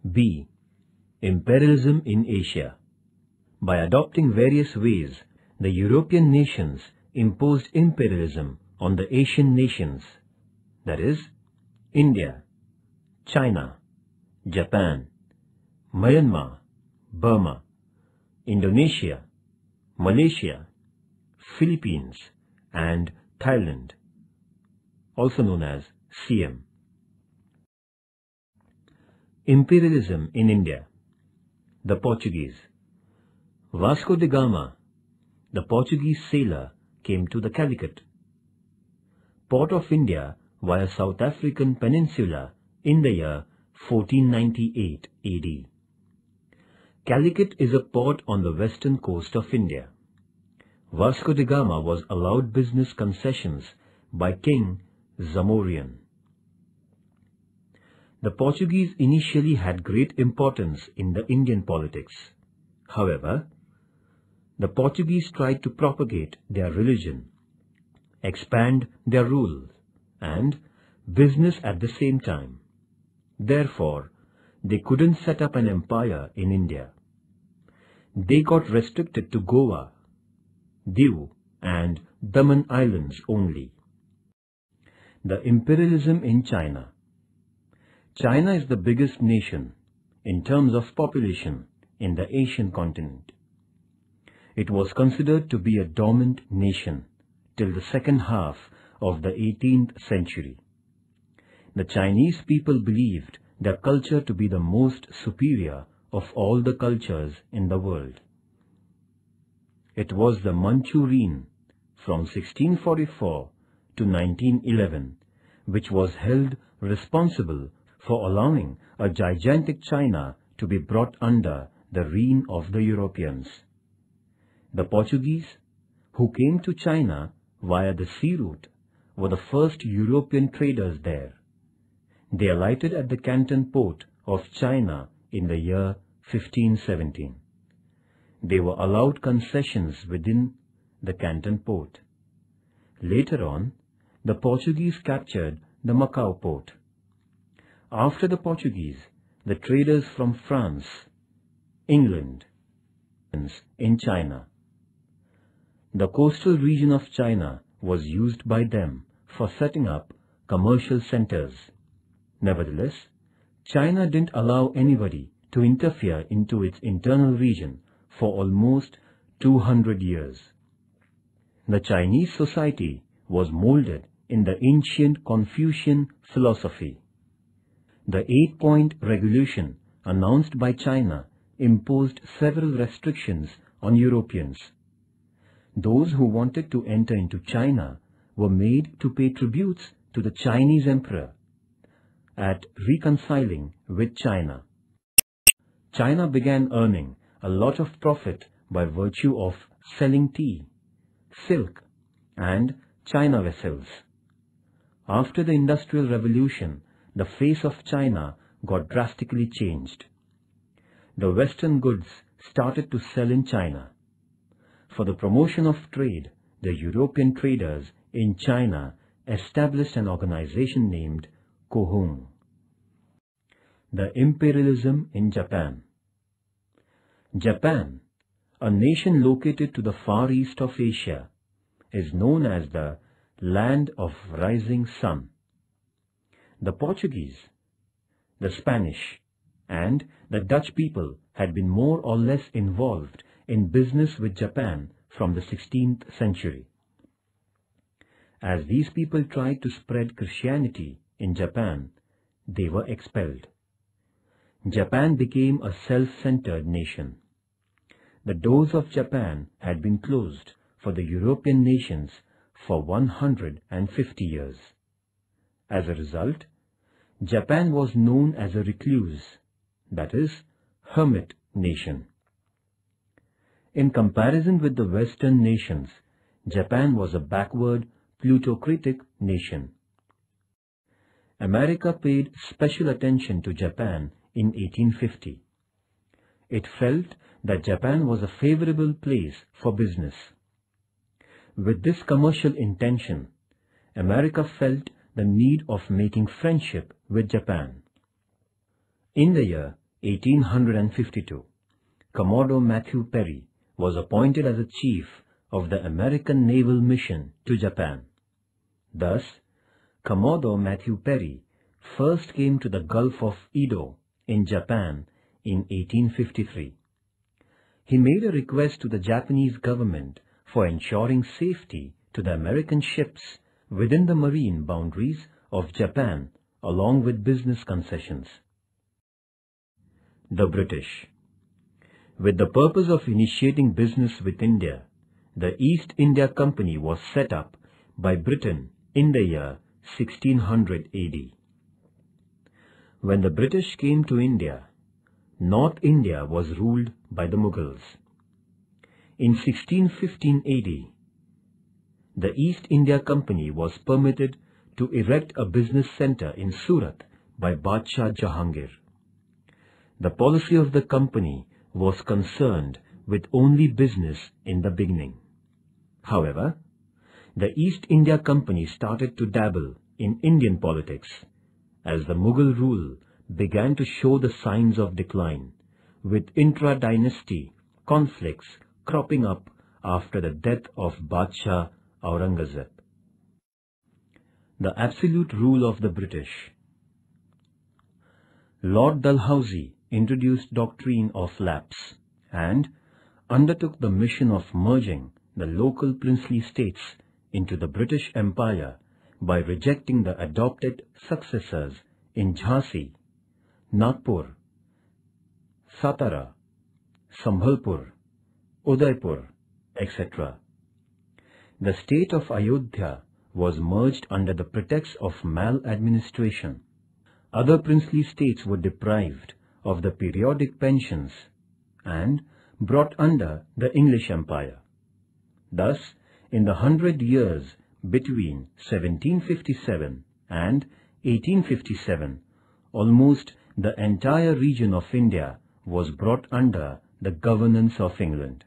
B. Imperialism in Asia. By adopting various ways, the European nations imposed imperialism on the Asian nations, that is, India, China, Japan, Myanmar, Burma, Indonesia, Malaysia, Philippines, and Thailand, also known as Siam. Imperialism in India. The Portuguese. Vasco da Gama, the Portuguese sailor, came to the Calicut, port of India, via South African peninsula in the year 1498 AD. Calicut is a port on the western coast of India. Vasco da Gama was allowed business concessions by King Zamorian. The Portuguese initially had great importance in the Indian politics. However, the Portuguese tried to propagate their religion, expand their rule, and business at the same time. Therefore, they couldn't set up an empire in India. They got restricted to Goa, Diu, and Daman Islands only. The imperialism in China. China is the biggest nation in terms of population in the Asian continent. It was considered to be a dormant nation till the second half of the 18th century. The Chinese people believed their culture to be the most superior of all the cultures in the world. It was the Manchurian from 1644 to 1911 which was held responsible for allowing a gigantic China to be brought under the reign of the Europeans. The Portuguese, who came to China via the sea route, were the first European traders there. They alighted at the Canton port of China in the year 1517. They were allowed concessions within the Canton port. Later on, the Portuguese captured the Macau port. After the Portuguese, the traders from France, England, in China. The coastal region of China was used by them for setting up commercial centers. Nevertheless, China didn't allow anybody to interfere into its internal region for almost 200 years. The Chinese society was molded in the ancient Confucian philosophy. The 8-point regulation announced by China imposed several restrictions on Europeans. Those who wanted to enter into China were made to pay tributes to the Chinese emperor at reconciling with China. China began earning a lot of profit by virtue of selling tea, silk, and China vessels. After the Industrial Revolution, the face of China got drastically changed. The Western goods started to sell in China. For the promotion of trade, the European traders in China established an organization named Kohong. The imperialism in Japan. Japan, a nation located to the far east of Asia, is known as the Land of Rising Sun. The Portuguese, the Spanish, and the Dutch people had been more or less involved in business with Japan from the 16th century. As these people tried to spread Christianity in Japan, they were expelled. Japan became a self-centered nation. The doors of Japan had been closed for the European nations for 150 years. As a result, Japan was known as a recluse, that is, hermit nation. In comparison with the Western nations, Japan was a backward, plutocratic nation. America paid special attention to Japan in 1850. It felt that Japan was a favorable place for business. With this commercial intention, America felt the need of making friendship with Japan. In the year 1852, Commodore Matthew Perry was appointed as a chief of the American Naval Mission to Japan. Thus, Commodore Matthew Perry first came to the Gulf of Edo in Japan in 1853. He made a request to the Japanese government for ensuring safety to the American ships within the marine boundaries of Japan, along with business concessions. The British. With the purpose of initiating business with India, the East India Company was set up by Britain in the year 1600 AD. When the British came to India, North India was ruled by the Mughals. In 1615 AD, the East India Company was permitted to erect a business centre in Surat by Badshah Jahangir. The policy of the company was concerned with only business in the beginning. However, the East India Company started to dabble in Indian politics as the Mughal rule began to show the signs of decline, with intra-dynasty conflicts cropping up after the death of Badshah Aurangzeb. The absolute rule of the British. Lord Dalhousie introduced doctrine of lapse and undertook the mission of merging the local princely states into the British Empire by rejecting the adopted successors in Jhansi, Nagpur, Satara, Sambhalpur, Udaipur, etc. The state of Ayodhya was merged under the pretext of maladministration. Other princely states were deprived of the periodic pensions and brought under the English Empire. Thus, in the 100 years between 1757 and 1857, almost the entire region of India was brought under the governance of England.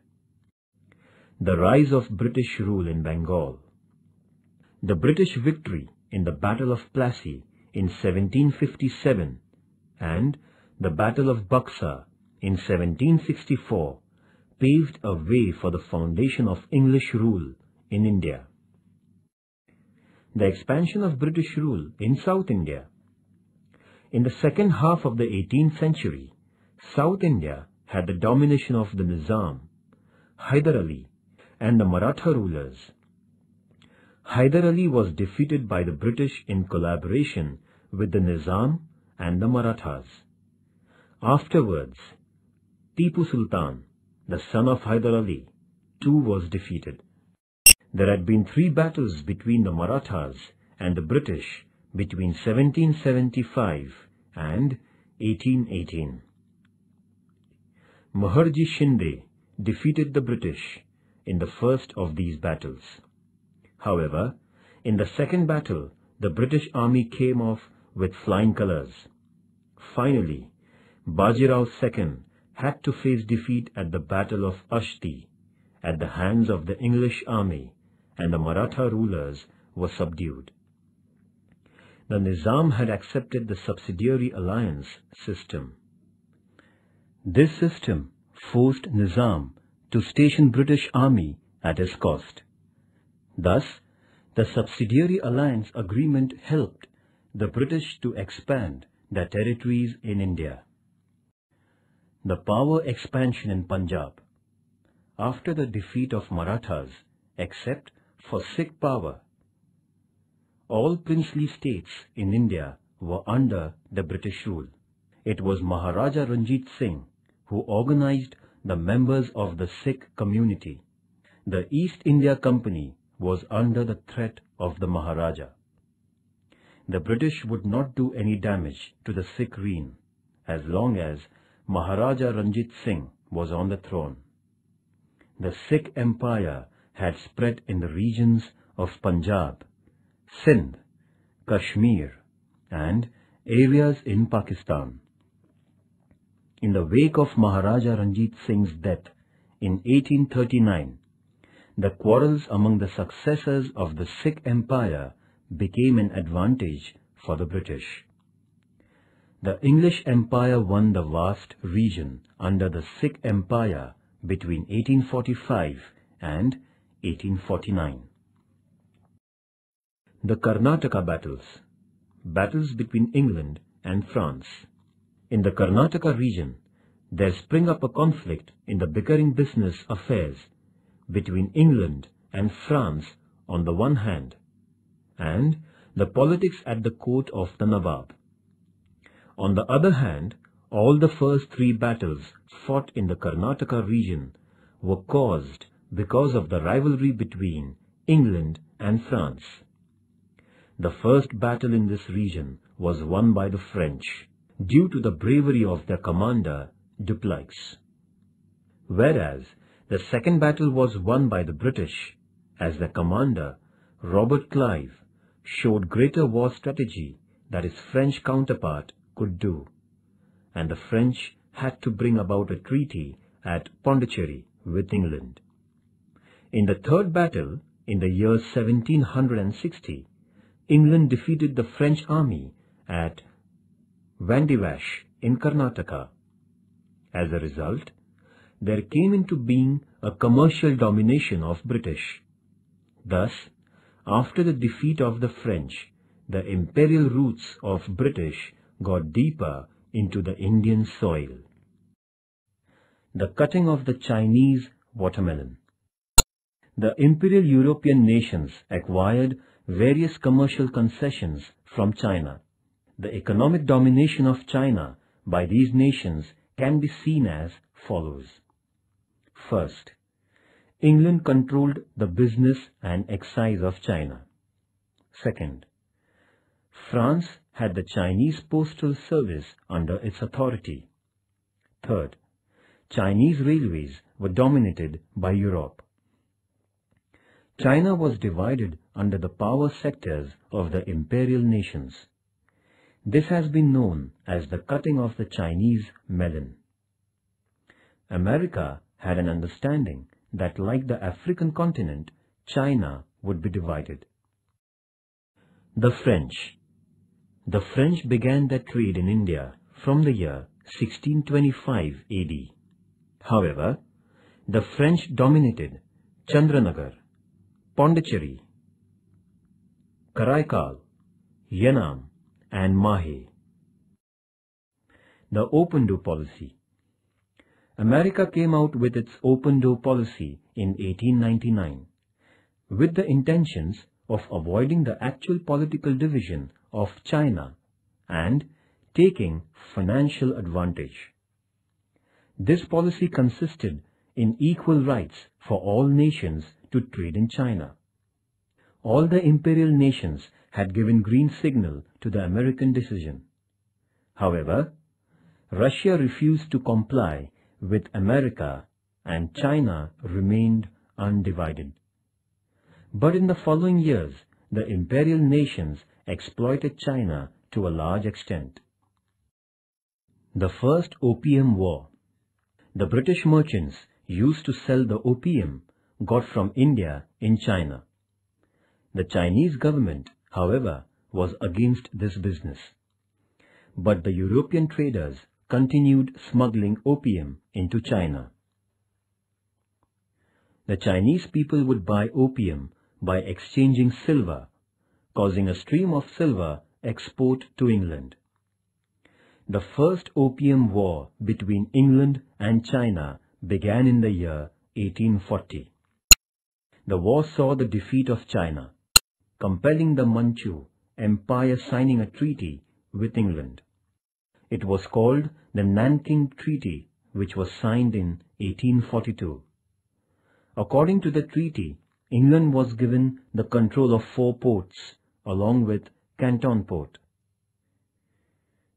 The rise of British rule in Bengal. The British victory in the Battle of Plassey in 1757 and the Battle of Buxar in 1764 paved a way for the foundation of English rule in India. The expansion of British rule in South India. In the second half of the 18th century, South India had the domination of the Nizam, Hyder Ali, and the Maratha rulers. Hyder Ali was defeated by the British in collaboration with the Nizam and the Marathas. Afterwards, Tipu Sultan, the son of Hyder Ali, too was defeated. There had been 3 battles between the Marathas and the British between 1775 and 1818. Muharji Shinde defeated the British in the first of these battles. However, in the second battle, the British army came off with flying colours. Finally, Bajirao II had to face defeat at the Battle of Ashti at the hands of the English army, and the Maratha rulers were subdued. The Nizam had accepted the subsidiary alliance system. This system forced Nizam to station British army at his cost. Thus, the subsidiary alliance agreement helped the British to expand their territories in India. The power expansion in Punjab. After the defeat of Marathas, except for Sikh power, all princely states in India were under the British rule. It was Maharaja Ranjit Singh who organized the members of the Sikh community. The East India Company was under the threat of the Maharaja. The British would not do any damage to the Sikh reign as long as Maharaja Ranjit Singh was on the throne. The Sikh Empire had spread in the regions of Punjab, Sindh, Kashmir, and areas in Pakistan. In the wake of Maharaja Ranjit Singh's death in 1839, the quarrels among the successors of the Sikh Empire became an advantage for the British. The English Empire won the vast region under the Sikh Empire between 1845 and 1849. The Karnataka battles between England and France. In the Karnataka region, there sprang up a conflict in the bickering business affairs between England and France on the one hand, and the politics at the court of the Nawab. On the other hand, all the first three battles fought in the Karnataka region were caused because of the rivalry between England and France. The first battle in this region was won by the French due to the bravery of their commander Dupleix, whereas the second battle was won by the British as their commander Robert Clive showed greater war strategy that his French counterpart could do, and the French had to bring about a treaty at Pondicherry with England. In the third battle, in the year 1760, England defeated the French army at Vandivash in Karnataka. As a result, there came into being a commercial domination of British. Thus, after the defeat of the French, the imperial roots of British got deeper into the Indian soil. The cutting of the Chinese watermelon. The imperial European nations acquired various commercial concessions from China. The economic domination of China by these nations can be seen as follows. First, England controlled the business and excise of China. Second, France had the Chinese postal service under its authority. Third, Chinese railways were dominated by Europe. China was divided under the power sectors of the imperial nations. This has been known as the cutting of the Chinese melon. America had an understanding that, like the African continent, China would be divided. The French. The French began their trade in India from the year 1625 AD. However, the French dominated Chandranagar, Pondicherry, Karaikal, Yanam, and Mahe. The Open Door Policy. America came out with its Open Door Policy in 1899 with the intentions of avoiding the actual political division of China and taking financial advantage. This policy consisted in equal rights for all nations to trade in China. All the imperial nations had given green signal to the American decision. However, Russia refused to comply with America and China remained undivided. But in the following years, the imperial nations exploited China to a large extent. The First Opium War. The British merchants used to sell the opium got from India in China. The Chinese government, however, was against this business. But the European traders continued smuggling opium into China. The Chinese people would buy opium by exchanging silver, causing a stream of silver export to England. The First Opium War between England and China began in the year 1840. The war saw the defeat of China, compelling the Manchu Empire signing a treaty with England. It was called the Nanking Treaty, which was signed in 1842. According to the treaty, England was given the control of 4 ports, along with Canton Port.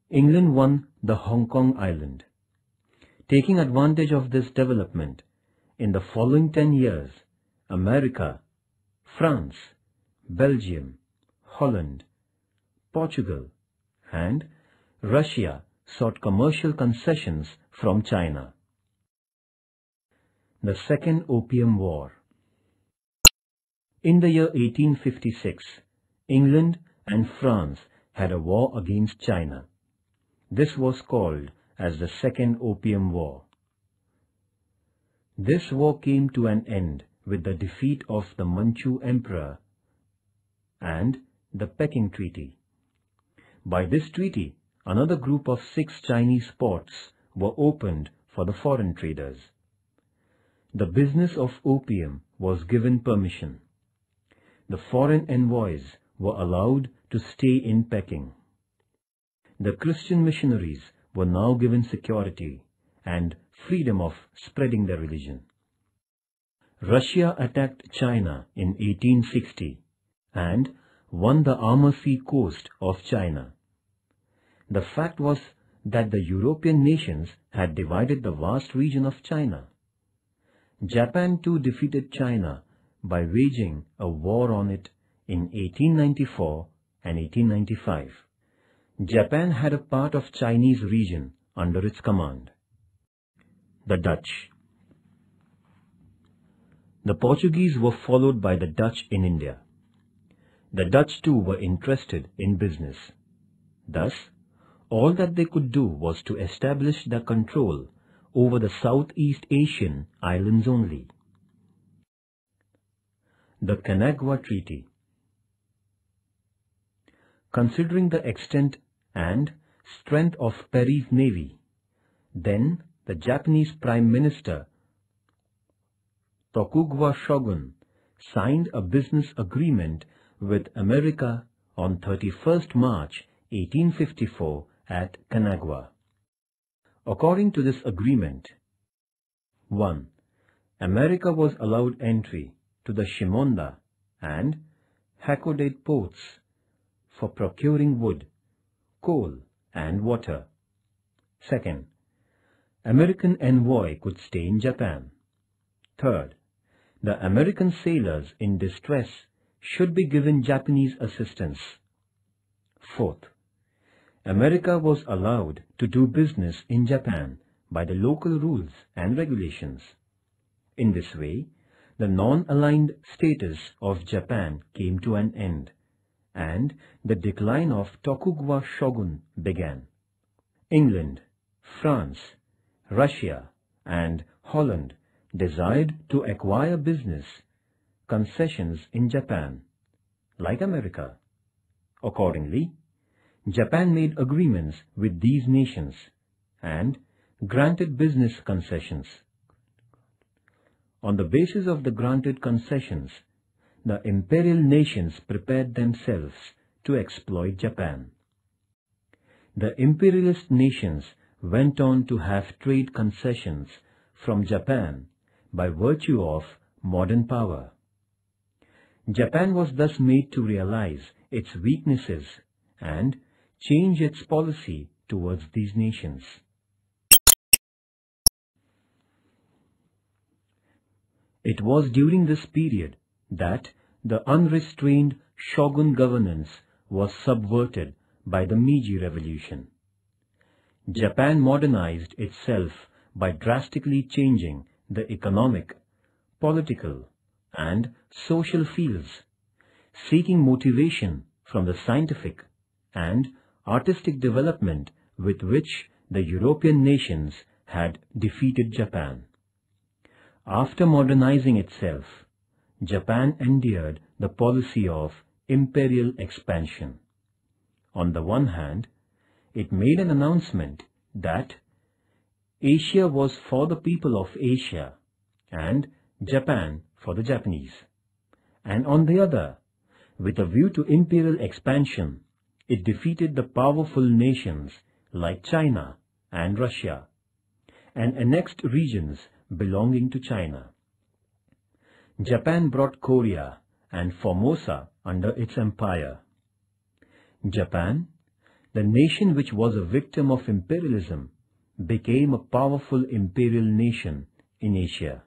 England won the Hong Kong Island. Taking advantage of this development, in the following 10 years, America, France, Belgium, Holland, Portugal, and Russia sought commercial concessions from China. The Second Opium War. In the year 1856, England and France had a war against China. This was called as the Second Opium War. This war came to an end with the defeat of the Manchu Emperor and the Peking Treaty. By this treaty, another group of 6 Chinese ports were opened for the foreign traders. The business of opium was given permission. The foreign envoys were allowed to stay in Peking. The Christian missionaries were now given security and freedom of spreading their religion. Russia attacked China in 1860 and won the Amur Sea coast of China. The fact was that the European nations had divided the vast region of China. Japan too defeated China by waging a war on it in 1894 and 1895. Japan had a part of Chinese region under its command. The Dutch. The Portuguese were followed by the Dutch in India. The Dutch too were interested in business. Thus, all that they could do was to establish their control over the Southeast Asian islands only. The Kanagawa Treaty. Considering the extent and strength of Perry's navy, then the Japanese Prime Minister Tokugawa Shogun signed a business agreement with America on 31st March 1854 at Kanagawa. According to this agreement, 1. America was allowed entry to the Shimonda and Hakodate ports for procuring wood, coal and water. 2. American envoy could stay in Japan. 3. The American sailors in distress should be given Japanese assistance. 4. America was allowed to do business in Japan by the local rules and regulations. In this way, the non-aligned status of Japan came to an end, and the decline of Tokugawa Shogun began. England, France, Russia, and Holland desired to acquire business concessions in Japan, like America. Accordingly, Japan made agreements with these nations and granted business concessions. On the basis of the granted concessions, the imperial nations prepared themselves to exploit Japan. The imperialist nations went on to have trade concessions from Japan by virtue of modern power. Japan was thus made to realize its weaknesses and change its policy towards these nations. It was during this period that the unrestrained shogun governance was subverted by the Meiji Revolution. Japan modernized itself by drastically changing the economic, political, and social fields, seeking motivation from the scientific and artistic development with which the European nations had defeated Japan. After modernizing itself, Japan endeared the policy of imperial expansion. On the one hand, it made an announcement that Asia was for the people of Asia and Japan for the Japanese. And on the other, with a view to imperial expansion, it defeated the powerful nations like China and Russia and annexed regions belonging to China. Japan brought Korea and Formosa under its empire. Japan, the nation which was a victim of imperialism, became a powerful imperial nation in Asia.